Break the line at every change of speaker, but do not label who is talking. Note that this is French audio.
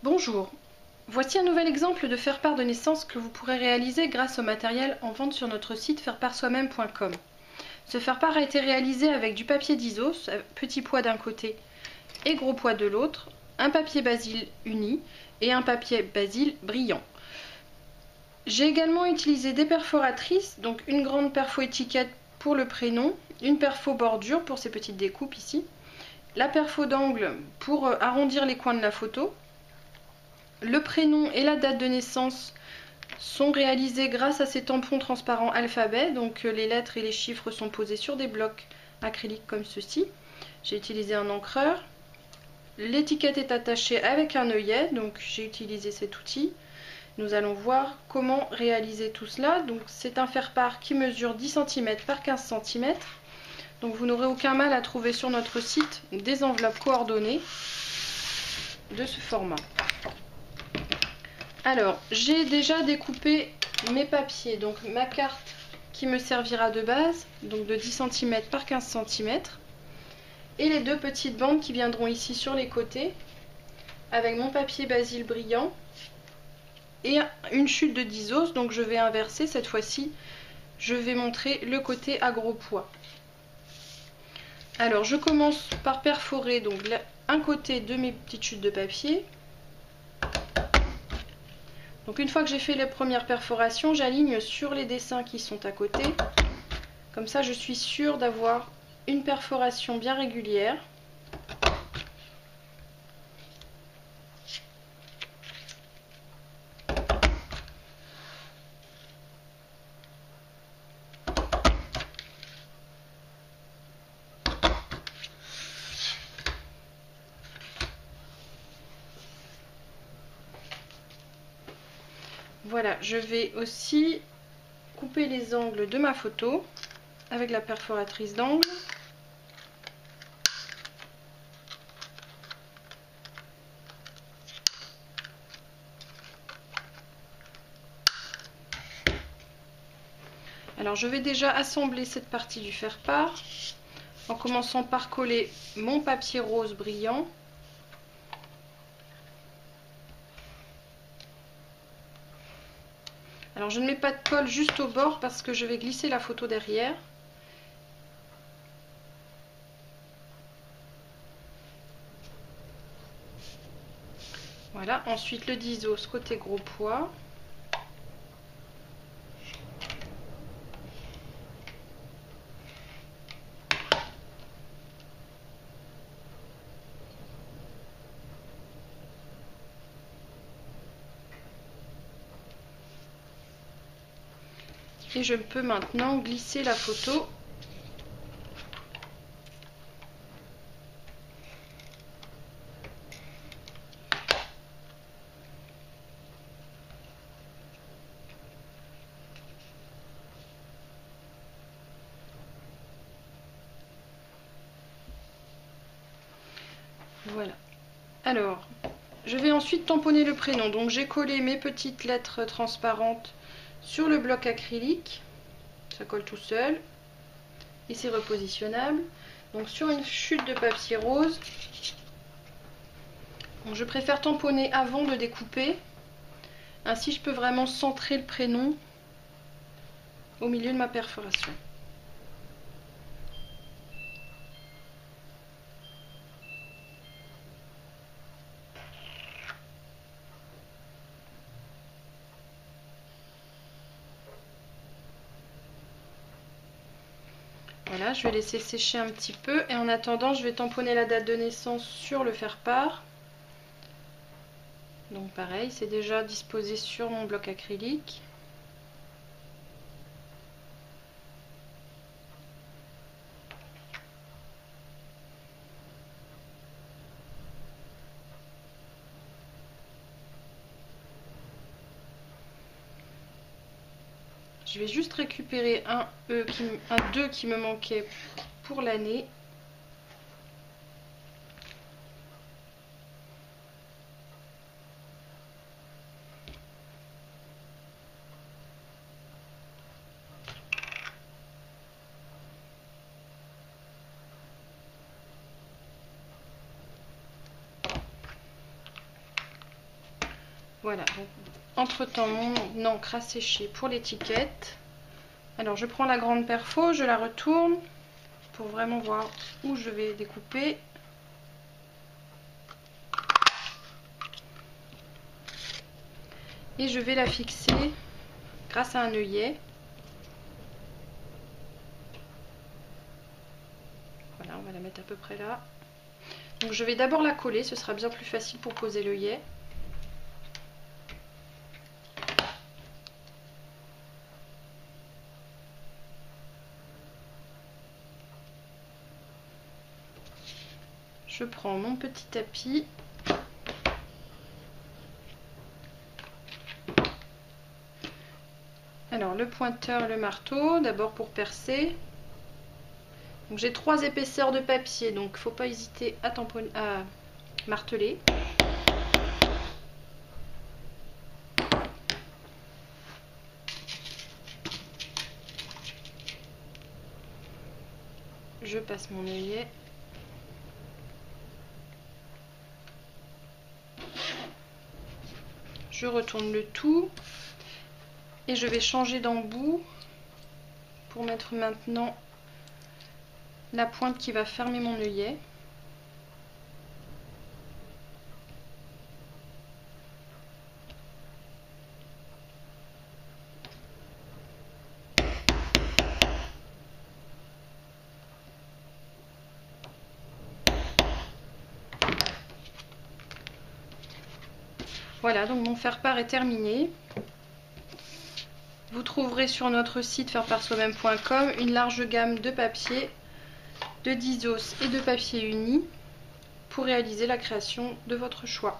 Bonjour, voici un nouvel exemple de faire-part de naissance que vous pourrez réaliser grâce au matériel en vente sur notre site fairepartsoi-même.com. Ce faire-part a été réalisé avec du papier d'Isos, petit poids d'un côté et gros poids de l'autre, un papier basil uni et un papier basil brillant. J'ai également utilisé des perforatrices, donc une grande perfo étiquette pour le prénom, une perfo bordure pour ces petites découpes ici, la perfo d'angle pour arrondir les coins de la photo. Le prénom et la date de naissance sont réalisés grâce à ces tampons transparents alphabet, donc les lettres et les chiffres sont posés sur des blocs acryliques comme ceci. J'ai utilisé un encreur. L'étiquette est attachée avec un œillet, donc j'ai utilisé cet outil. Nous allons voir comment réaliser tout cela. Donc c'est un faire-part qui mesure 10 cm par 15 cm. Donc vous n'aurez aucun mal à trouver sur notre site des enveloppes coordonnées de ce format. Alors, j'ai déjà découpé mes papiers, donc ma carte qui me servira de base, donc de 10 cm par 15 cm, et les deux petites bandes qui viendront ici sur les côtés, avec mon papier basil brillant, et une chute de 10 os, donc je vais inverser cette fois-ci, je vais montrer le côté à gros poids. Alors, je commence par perforer donc un côté de mes petites chutes de papier. Donc une fois que j'ai fait les premières perforations, j'aligne sur les dessins qui sont à côté. Comme ça, je suis sûre d'avoir une perforation bien régulière. Voilà, je vais aussi couper les angles de ma photo avec la perforatrice d'angle. Alors je vais déjà assembler cette partie du faire-part en commençant par coller mon papier rose brillant. Alors je ne mets pas de colle juste au bord parce que je vais glisser la photo derrière. Voilà, ensuite le 10 os côté gros poids. Et je peux maintenant glisser la photo voilà. Alors, je vais ensuite tamponner le prénom. Donc j'ai collé mes petites lettres transparentes sur le bloc acrylique. Ça colle tout seul. Et c'est repositionnable. Donc sur une chute de papier rose. Donc, je préfère tamponner avant de découper. Ainsi je peux vraiment centrer le prénom au milieu de ma perforation. Voilà, je vais laisser sécher un petit peu et en attendant, je vais tamponner la date de naissance sur le faire-part. Donc pareil, c'est déjà disposé sur mon bloc acrylique. Je vais juste récupérer un 2 qui me manquait pour l'année. Voilà, donc entre temps mon encre a séché pour l'étiquette. Alors je prends la grande perfo, je la retourne pour vraiment voir où je vais découper. Et je vais la fixer grâce à un œillet. Voilà, on va la mettre à peu près là. Donc je vais d'abord la coller, ce sera bien plus facile pour poser l'œillet. Je prends mon petit tapis. Alors le pointeur et le marteau, d'abord pour percer. Donc j'ai 3 épaisseurs de papier, donc il ne faut pas hésiter à marteler. Je passe mon œillet. Je retourne le tout et je vais changer d'embout pour mettre maintenant la pointe qui va fermer mon œillet. Voilà, donc mon faire-part est terminé. Vous trouverez sur notre site faireparsoi-même.com une large gamme de papiers, de 10 os et de papier uni pour réaliser la création de votre choix.